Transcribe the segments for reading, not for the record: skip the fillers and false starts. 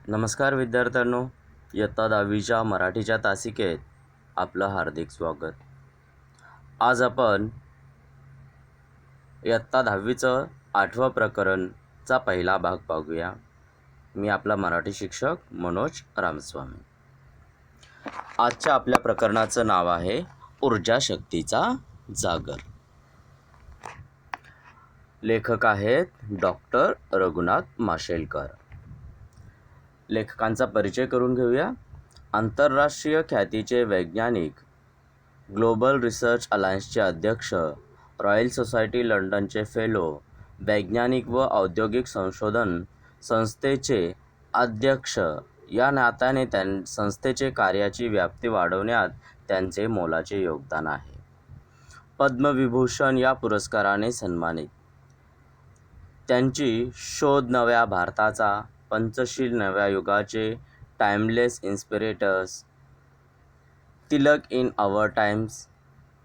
नमस्कार विद्यार्थ्यांनो, इयत्ता 10वीच्या मराठीच्या तासिकेत आपलं हार्दिक स्वागत. आज आपण इयत्ता 10वीचं 8वं प्रकरणचा पहिला भाग पाहूया. मी आपला मराठी शिक्षक मनोज रामस्वामी. आजच्या आपल्या प्रकरणाचं नाव आहे ऊर्जा शक्तीचा जागर. लेखक आहेत डॉक्टर रघुनाथ माशेलकर. लेखकांचा परिचय करून घेऊया. आंतरराष्ट्रीय ख्यातीचे वैज्ञानिक, ग्लोबल रिसर्च अलायन्सचे अध्यक्ष, रॉयल सोसायटी लंडनचे फेलो, वैज्ञानिक व औद्योगिक संशोधन संस्थेचे अध्यक्ष या नात्याने संस्थेचे कार्याची व्याप्ती वाढवण्यात त्यांचे मोलाचे योगदान आहे. पद्मविभूषण या पुरस्काराने सन्मानित. त्यांची शोध नव्या भारताचा, पंचशील नव्या युगाचे, timeless inspirators, Tilak in our times,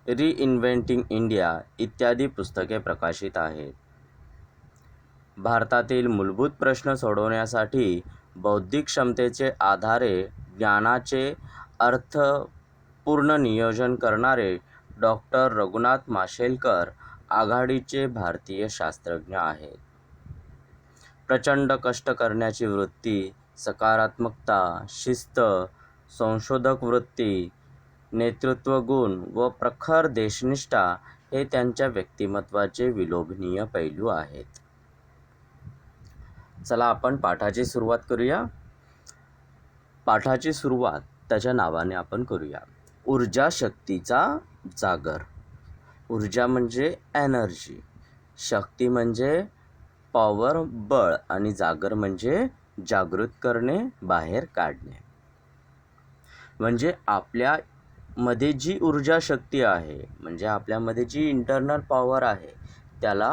reinventing India इत्यादी पुस्तके प्रकाशित आहेत. भारतातील मूलभूत प्रश्न सोडवण्यासाठी बौद्धिक क्षमतेचे आधारे ज्ञानाचे अर्थपूर्ण नियोजन करणारे डॉक्टर रघुनाथ माशेलकर आघाडीचे भारतीय शास्त्रज्ञ आहेत. प्रचंड कष्ट करण्याची वृत्ती, सकारात्मकता, शिस्त, संशोधक वृत्ती, नेतृत्व गुण व प्रखर देशनिष्ठा हे त्यांच्या व्यक्तिमत्त्वाचे विलोभनीय पैलू आहेत. चला आपण पाठाची सुरुवात करूया. पाठाची सुरुवात त्याच्या नावाने आपण करूया. ऊर्जा शक्तीचा जागर. ऊर्जा म्हणजे एनर्जी, शक्ती म्हणजे पॉवर बळ आणि जागर म्हणजे जागृत करणे, बाहेर काढणे. म्हणजे आपल्यामध्ये जी ऊर्जा शक्ती आहे, म्हणजे आपल्यामध्ये जी इंटरनल पॉवर आहे, त्याला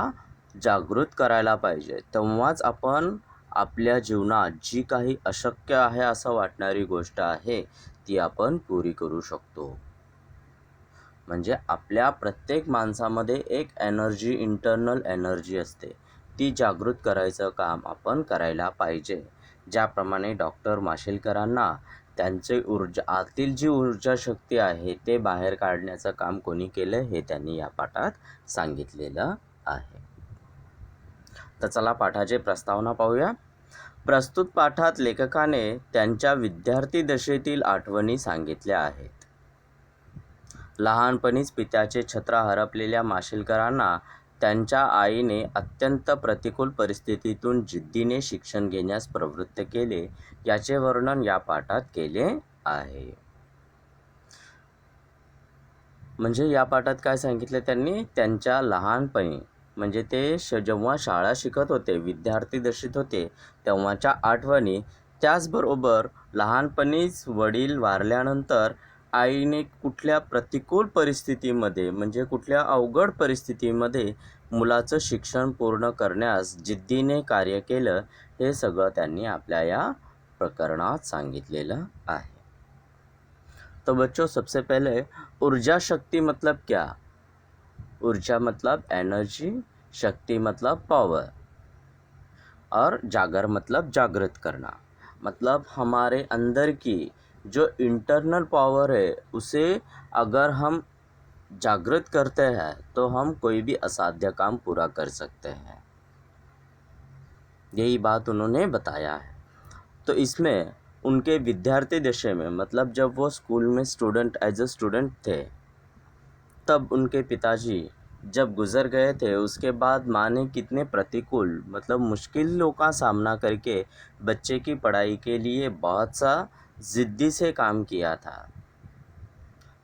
जागृत करायला पाहिजे. तेव्हाच आपण आपल्या जीवनात जी काही अशक्य आहे असं वाटणारी गोष्ट आहे ती आपण पुरी करू शकतो. म्हणजे आपल्या प्रत्येक माणसामध्ये एक एनर्जी, इंटरनल एनर्जी असते. ती जागृत करायचं काम आपण करायला पाहिजे. ज्याप्रमाणे डॉक्टर माशेलकरांना त्यांचे आतील जी ऊर्जा शक्ती आहे ते बाहेर काढण्याचं काम कोणी केलं हे त्यांनी या पाठात सांगितलेलं आहे. तर चला पाठाची प्रस्तावना पाहूया. प्रस्तुत पाठात लेखकाने त्यांच्या विद्यार्थी दशेतील आठवणी सांगितल्या आहेत. लहानपणीच पित्याचे छत्र हरपलेल्या माशेलकरांना त्यांच्या आईने अत्यंत प्रतिकूल परिस्थितीतून जिद्दीने शिक्षण घेण्यास प्रवृत्त केले, याचे वर्णन या पाठात केले आहे. म्हणजे या पाठात काय सांगितले त्यांनी, त्यांच्या लहानपणी म्हणजे ते जेव्हा शाळा शिकत होते, विद्यार्थी दशेत होते, तेव्हाच्या आठवणी, त्याचबरोबर लहानपणीच वडील वारल्यानंतर आईने कुठल्या प्रतिकूल परिस्थितीमध्ये म्हणजे कुठल्या अवघड परिस्थितीमध्ये मुलाचं शिक्षण पूर्ण करण्यास जिद्दीने कार्य केलं, हे सगळं त्यांनी आपल्या या प्रकरणात सांगितलेलं आहे. तो बच्चों, सबसे पहले ऊर्जा शक्ति मतलब क्या? ऊर्जा मतलब एनर्जी, शक्ति मतलब पावर और जागर मतलब जागृत करना. मतलब हमारे अंदर की जो इंटरनल पावर है उसे अगर हम जागृत करते हैं तो हम कोई भी असाध्य काम पूरा कर सकते हैं. यही बात उन्होंने बताया है. तो इसमें उनके विद्यार्थी दशा में, मतलब जब वो स्कूल में एज अ स्टूडेंट थे, तब उनके पिताजी जब गुज़र गए थे, उसके बाद माँ ने कितने प्रतिकूल मतलब मुश्किलों का सामना करके बच्चे की पढ़ाई के लिए बहुत सा ज़िद्दी से काम किया था.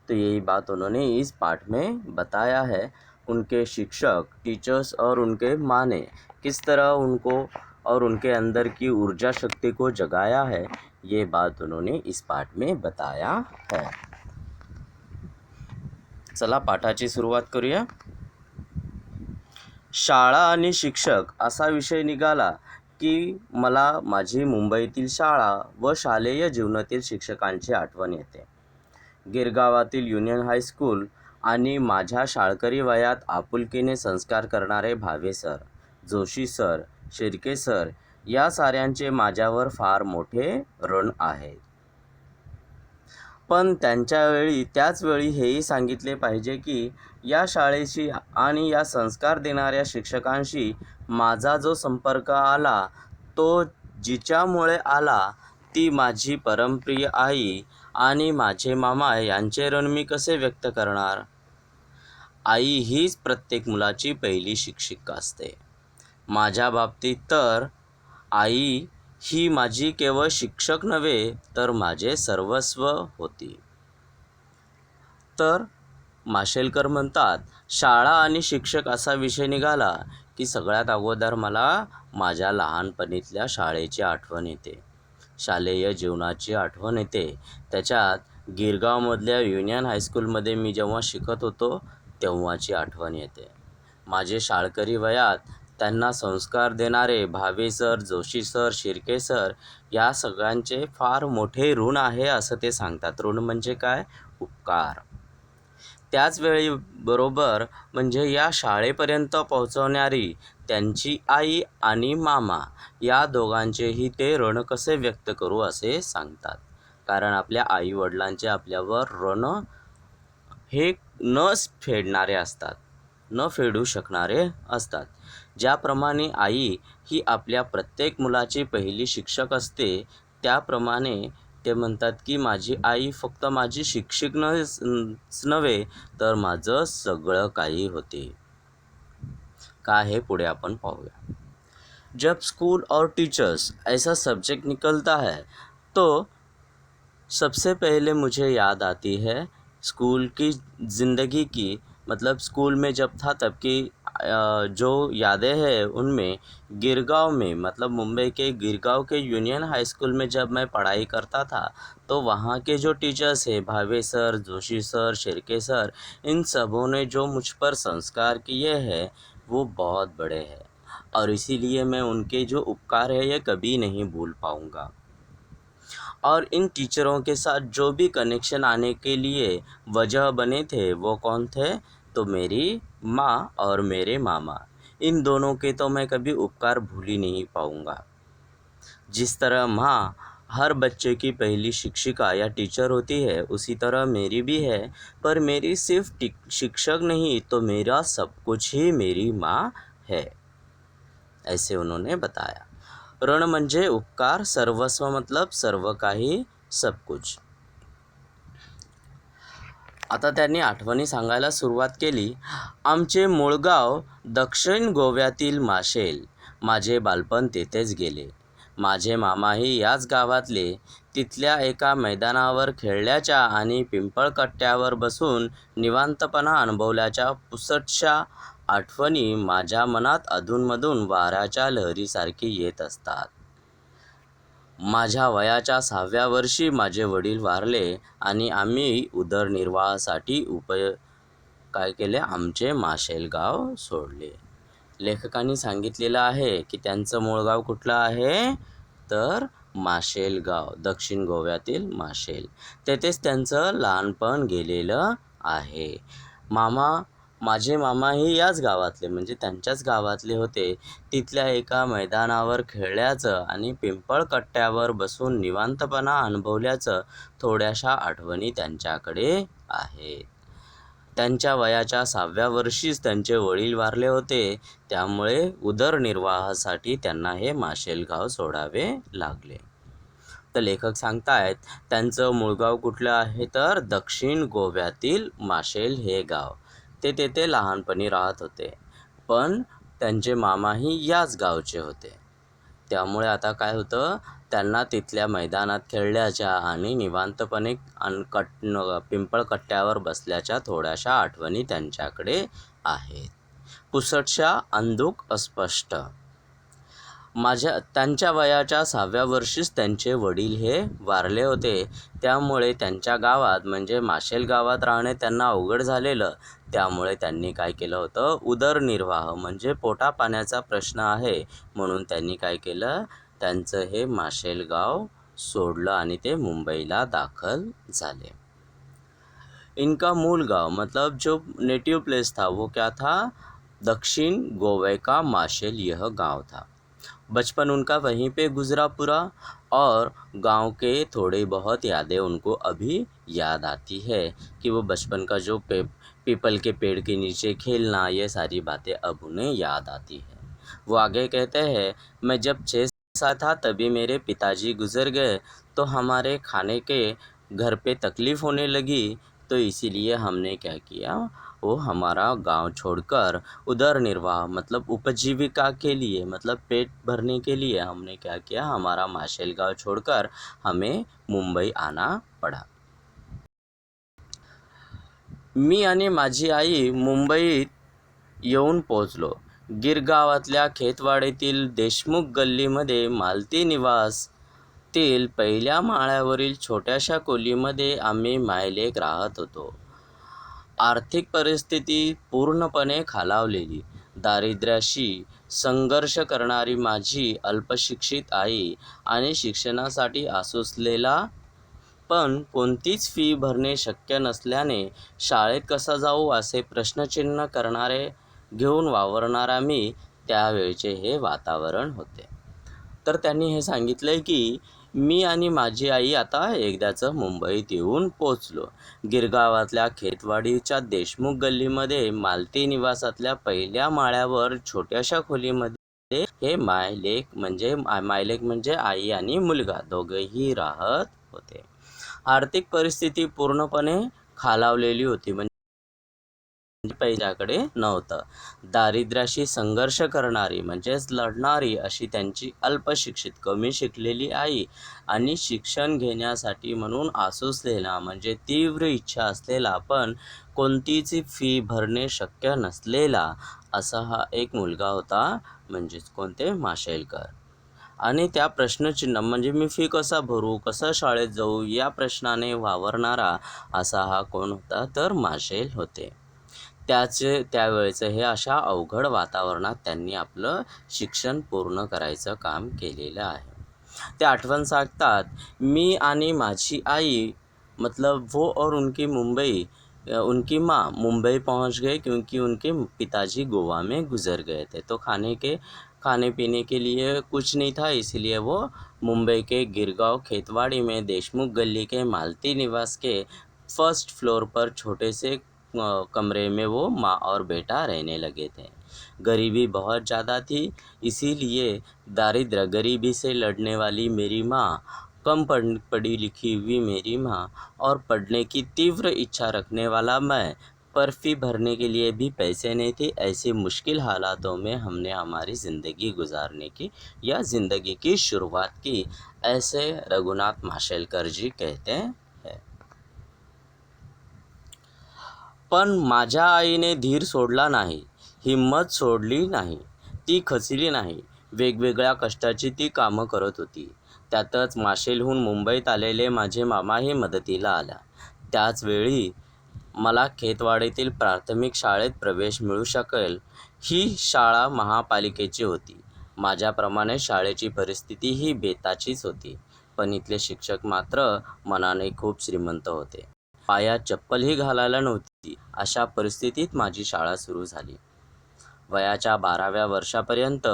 तो यही बात उन्होंने इस पाठ में बताया है. उनके शिक्षक, टीचर्स और उनके माँ ने किस तरह उनको और उनके अंदर की ऊर्जा शक्ति को जगाया है, ये बात उन्होंने इस पाठ में बताया है. चला पाठाची सुरुवात करूया. शाळा आणि शिक्षक असा विषय निघाला की मला माझी मुंबईतील शाळा व शालेय जीवनातील शिक्षकांची आठवण येते. गिरगावातील युनियन हायस्कूल आणि माझ्या शाळकरी वयात आपुलकीने संस्कार करणारे Bhave sir, Joshi sir, Shirke sir या साऱ्यांचे माझ्यावर फार मोठे ऋण आहे. पण त्याच वेळी हेही सांगितले पाहिजे की या शाळेशी आणि या संस्कार देणाऱ्या शिक्षकांशी माझा जो संपर्क आला तो जिच्यामुळे आला ती माझी परमप्रिय आई आणि माझे मामा यांचे ऋण मी कसे व्यक्त करणार. आई हीच प्रत्येक मुलाची पहिली शिक्षिका असते. माझ्या बाबतीत तर आई ही माझी केवळ शिक्षक नव्हे तर माझे सर्वस्व होती. तर माशेलकर म्हणतात, शाळा आणि शिक्षक असा विषय निघाला की सगळ्यात अगोदर मला माझ्या लहानपणीतल्या शाळेची आठवण येते. शालेय जीवनाची आठवण येते. त्याच्यात गिरगावमधल्या युनियन हायस्कूलमध्ये मी जेव्हा शिकत होतो तेव्हाची आठवण येते. माझे शाळकरी वयात त्यांना संस्कार देणारे Bhave sir, Joshi sir, Shirke sir या सगळ्यांचे फार मोठे ऋण आहे असं ते सांगतात. ऋण म्हणजे काय? उपकार. त्याचवेळी बरोबर म्हणजे या शाळेपर्यंत पोहोचवणारी त्यांची आई आणि मामा या दोघांचेही ते ऋण कसे व्यक्त करू असे सांगतात. कारण आपल्या आईवडिलांचे आपल्यावर ऋण हे न फेडणारे असतात, न फेडू शकणारे असतात. ज्याप्रमाणे आई ही आपल्या प्रत्येक मुलाची पहिली शिक्षक असते त्याप्रमाणे ते म्हणतात की माझी आई फक्त माझी शिक्षक नव्हे तर माझं सगळं काही होते. का हे पुढे आपण पाहूया. जब स्कूल और टीचर्स ऐसा सब्जेक्ट निकलता है तो सबसे पहले मुझे याद आती है स्कूल की ज़िंदगी की. मतलब स्कूल में जब था तब की जो यादें हैं उनमें गिरगांव में मतलब मुंबई के गिरगांव के यूनियन हाई स्कूल में जब मैं पढ़ाई करता था तो वहाँ के जो टीचर्स हैं Bhave sir, Joshi sir, Shirke sir, in सबों ने जो मुझ पर संस्कार किए हैं वो बहुत बड़े हैं और इसीलिए मैं उनके जो उपकार है ये कभी नहीं भूल पाऊँगा. और इन टीचरों के साथ जो भी कनेक्शन आने के लिए वजह बने थे वो कौन थे? तो मेरी माँ और मेरे मामा. इन दोनों के तो मैं कभी उपकार भूल ही नहीं पाऊँगा. जिस तरह माँ हर बच्चे की पहली शिक्षिका या टीचर होती है उसी तरह मेरी भी है. पर मेरी सिर्फ शिक्षक नहीं तो मेरा सब कुछ ही मेरी माँ है, ऐसे उन्होंने बताया. ऋण म्हणजे उपकार, सर्वस्व मतलब सर्व काही, सब कुछ. आता त्यांनी आठवणी सांगायला सुरुवात केली. आमचे मूळ गाव दक्षिण गोव्यातील माशेल. माझे बालपण तेथेच गेले. माझे मामाही याच गावातले. तिथल्या एका मैदानावर खेळल्याच्या आणि पिंपळकट्ट्यावर बसून निवांतपणा अनुभवल्याच्या पुसटशा आठवणी माझ्या मनात अधूनमधून वाऱ्याच्या लहरीसारखी येत असतात. माझ्या वयाच्या 6व्या वर्षी माझे वडील वारले आणि आम्ही उदरनिर्वाहासाठी काय केले? आमचे माशेल गाव सोडले. लेखकांनी सांगितलेलं आहे की त्यांचं मूळ गाव कुठलं आहे? तर माशेल गाव, दक्षिण गोव्यातील माशेल. तेथेच त्यांचं लहानपण गेलेलं आहे. माझे मामाही याच गावातले म्हणजे त्यांच्याच गावातले होते. तिथल्या एका मैदानावर खेळल्याचं आणि पिंपळकट्ट्यावर बसून निवांतपणा अनुभवल्याचं थोड्याशा आठवणी त्यांच्याकडे आहेत. त्यांच्या वयाच्या 6व्या वर्षीच त्यांचे वडील वारले होते. त्यामुळे उदरनिर्वाहासाठी त्यांना हे माशेल गाव सोडावे लागले. तर लेखक सांगतायत त्यांचं मूळगाव कुठलं आहे? तर दक्षिण गोव्यातील माशेल हे गाव. ते तेथे लहानपणी राहत होते. पण त्यांचे मामाही याच गावचे होते. त्यामुळे आता काय होतं? त्यांना तिथल्या मैदानात खेळल्याच्या आणि निवांतपणे पिंपळकट्ट्यावर बसल्याच्या थोड्याशा आठवणी त्यांच्याकडे आहेत. पुसटशा, अंधुक, अस्पष्ट. त्यांच्या वयाच्या 6व्या वर्षीच त्यांचे वडील हे वारले होते. त्यामुळे त्यांच्या गावात म्हणजे माशेल गावात राहणे त्यांना अवघड झालेलं. त्यामुळे त्यांनी काय केलं होतं? उदरनिर्वाह म्हणजे पोटापाण्याचा प्रश्न आहे म्हणून त्यांनी काय केलं? त्यांचं हे माशेल गाव सोडलं आणि ते मुंबईला दाखल झाले. इनका मूल गाँव मतलब जो नेटिव प्लेस था वो क्या था? दक्षिण गोवा का माशेल यह गांव था. बचपन उनका वहीं पे गुजरा पूरा, और गांव के थोड़े बहुत यादें उनको अभी याद आती है कि वो बचपन का जो पीपल के पेड़ के नीचे खेलना, ये सारी बातें अब उन्हें याद आती है। वो आगे कहते हैं, मैं जब 6 साल था तभी मेरे पिताजी गुजर गए, तो हमारे खाने के घर पे तकलीफ़ होने लगी, तो इसीलिए हमने क्या किया, वो हमारा गांव छोड़कर उधर निर्वाह मतलब उपजीविका के लिए, मतलब पेट भरने के लिए हमने क्या किया, हमारा माशेलगाव छोड़कर हमें मुंबई आना पड़ा। मी आणि माझी आई मुंबईत येऊन पोहोचलो. गिरगावातल्या खेतवाडीतील देशमुख गल्लीमध्ये मालती निवासतील पहिल्या माळ्यावरील छोट्याशा खोलीमध्ये आम्ही मायलेक राहत होतो. आर्थिक परिस्थिती पूर्णपणे खालावलेली, दारिद्र्याशी संघर्ष करणारी माझी अल्पशिक्षित आई आणि शिक्षणासाठी आसुसलेला पण कोणतीच फी भरणे शक्य नसल्याने शाळेत कसा जाऊ असे प्रश्नचिन्ह करणारे घेऊन वावरणारा मी, त्यावेळचे हे वातावरण होते. तर त्यांनी हे सांगितलंय की मी आणि माझी आई आता एकदाचं मुंबईत येऊन पोचलो. गिरगावातल्या खेतवाडीच्या देशमुख गल्लीमध्ये मालती निवासातल्या पहिल्या माळ्यावर छोट्याशा खोलीमध्ये हे मायलेक म्हणजे आई आणि मुलगा दोघंही राहत होते. आर्थिक परिस्थिती पूर्णपणे खालावलेली होती, म्हणजे पैशाकडे नव्हतं. दारिद्र्याशी संघर्ष करणारी म्हणजेच लढणारी अशी त्यांची अल्पशिक्षित कमी शिकलेली आई आणि शिक्षण घेण्यासाठी म्हणून आसुसलेला म्हणजे तीव्र इच्छा असलेला पण कोणतीच फी भरणे शक्य नसलेला असा हा एक मुलगा होता, म्हणजेच कोणते, माशेलकर. आणि त्या प्रश्नचिन्ह म्हणजे मी फी कसा भरू, कसं शाळेत जाऊ या प्रश्नाने वावरणारा असा हा कोण होता, तर माशेल होते. त्यावेळेचं हे अशा अवघड वातावरणात त्यांनी आपलं शिक्षण पूर्ण करायचं काम केलेलं आहे. ते आठवण सांगतात, मी आणि माझी आई मतलब वो और उनकी माँ मुंबई पहुंच गए क्योंकि उनके पिताजी गोवा में गुजर गए थे, तो खाने पीने के लिए कुछ नहीं था, इसलिए वो मुंबई के गिरगांव खेतवाड़ी में देशमुख गली के मालती निवास के फर्स्ट फ्लोर पर छोटे से कमरे में वो माँ और बेटा रहने लगे थे. गरीबी बहुत ज़्यादा थी, इसीलिए गरीबी से लड़ने वाली मेरी माँ, कम पढ़ी लिखी हुई मेरी माँ और पढ़ने की तीव्र इच्छा रखने वाला मैं, पर फी भरने के लिए भी पैसे नहीं थे. ऐसी मुश्किल हालातों में हमने हमारी ज़िंदगी गुजारने की या ज़िंदगी की शुरुआत की, ऐसे रघुनाथ माशेलकर जी कहते हैं. पण माझ्या आईने धीर सोडला नाही, हिंमत सोडली नाही, ती खचली नाही. वेगवेगळ्या कष्टाची ती कामं करत होती. त्यातच माशेलहून मुंबईत आलेले माझे मामाही मदतीला आल्या. त्याचवेळी मला खेतवाडीतील प्राथमिक शाळेत प्रवेश मिळू शकेल. ही शाळा महापालिकेची होती. माझ्याप्रमाणे शाळेची परिस्थिती ही बेताचीच होती, पण इथले शिक्षक मात्र मनाने खूप श्रीमंत होते. पायात चप्पलही घालायला नव्हती, अशा परिस्थितीत माझी शाळा सुरू झाली. वयाच्या 12व्या वर्षापर्यंत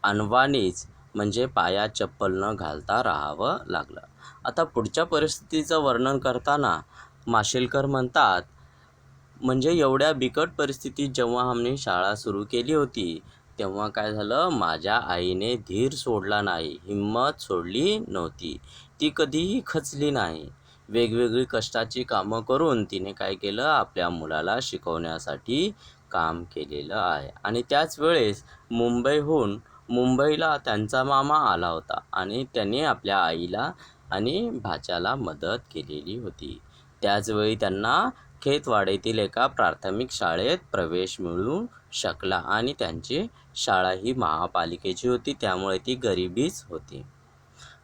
अनवाणीच म्हणजे पायात चप्पल न घालता राहावं लागलं. आता पुढच्या परिस्थितीचं वर्णन करताना माशेलकर म्हणतात, म्हणजे एवढ्या बिकट परिस्थितीत जेव्हा आम्ही शाळा सुरू केली होती, तेव्हा काय झालं, माझ्या आईने धीर सोडला नाही, हिंमत सोडली नव्हती, ती कधीही खचली नाही. वेगवेगळी कष्टाची कामं करून तिने काय केलं, आपल्या मुलाला शिकवण्यासाठी काम केलेलं आहे. आणि त्याच वेळेस मुंबईला त्यांचा मामा आला होता आणि त्याने आपल्या आईला आणि भाच्याला मदत केलेली होती. त्याचवेळी त्यांना खेतवाडीतील एका प्राथमिक शाळेत प्रवेश मिळू शकला आणि त्यांची शाळा ही महापालिकेची होती, त्यामुळे ती गरिबीच होती.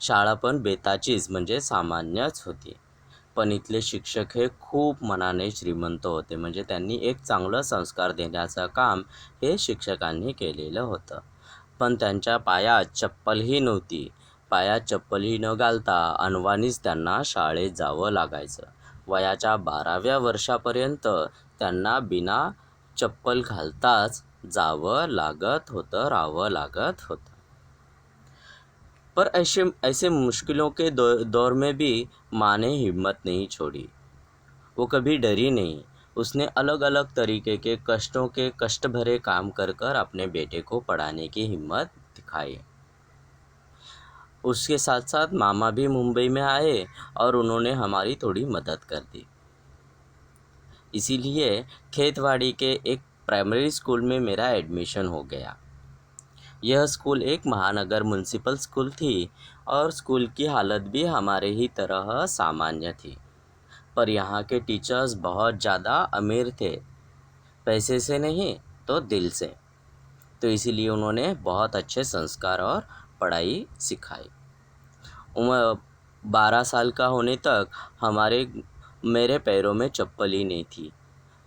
शाळा पण बेताचीच म्हणजे सामान्यच होती. पण इथले शिक्षक हे खूप मनाने श्रीमंत होते, म्हणजे त्यांनी एक चांगलं संस्कार देण्याचं काम हे शिक्षकांनी केलेलं होतं. पण त्यांच्या पायात चप्पलही नव्हती. पायात चप्पलही न घालता अनवाणीच त्यांना शाळेत जावं लागायचं. वयाच्या 12व्या वर्षापर्यंत त्यांना बिना चप्पल घालताच राहावं लागत होतं. पर ऐसे ऐसे मुश्किलों के दौर में भी माँ ने हिम्मत नहीं छोड़ी। वो कभी डरी नहीं। उसने अलग अलग तरीके के कष्ट भरे काम कर कर अपने बेटे को पढ़ाने की हिम्मत दिखाई। उसके साथ साथ मामा भी मुंबई में आए और उन्होंने हमारी थोड़ी मदद कर दी। इसीलिए खेतवाड़ी के एक प्राइमरी स्कूल में मेरा एडमिशन हो गया। यह स्कूल एक महानगर म्युनिसिपल स्कूल थी और स्कूल की हालत भी हमारे ही तरह सामान्य थी। पर यहाँ के टीचर्स बहुत ज़्यादा अमीर थे, पैसे से नहीं तो दिल से। तो इसीलिए उन्होंने बहुत अच्छे संस्कार और पढ़ाई सिखाई। उम्र 12 साल का होने तक मेरे पैरों में चप्पल ही नहीं थी।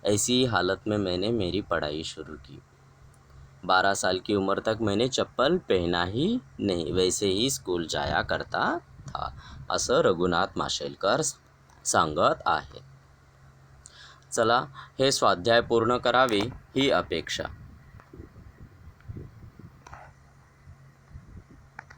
ऐसी ही हालत में मैंने मेरी पढ़ाई शुरू की। 12 साल की उम्र तक मैंने चप्पल पहना ही नहीं, वैसे ही स्कूल जाया करता था, असं रघुनाथ माशेलकर सांगत आहे. चला, हे स्वाध्याय पूर्ण करावे ही अपेक्षा.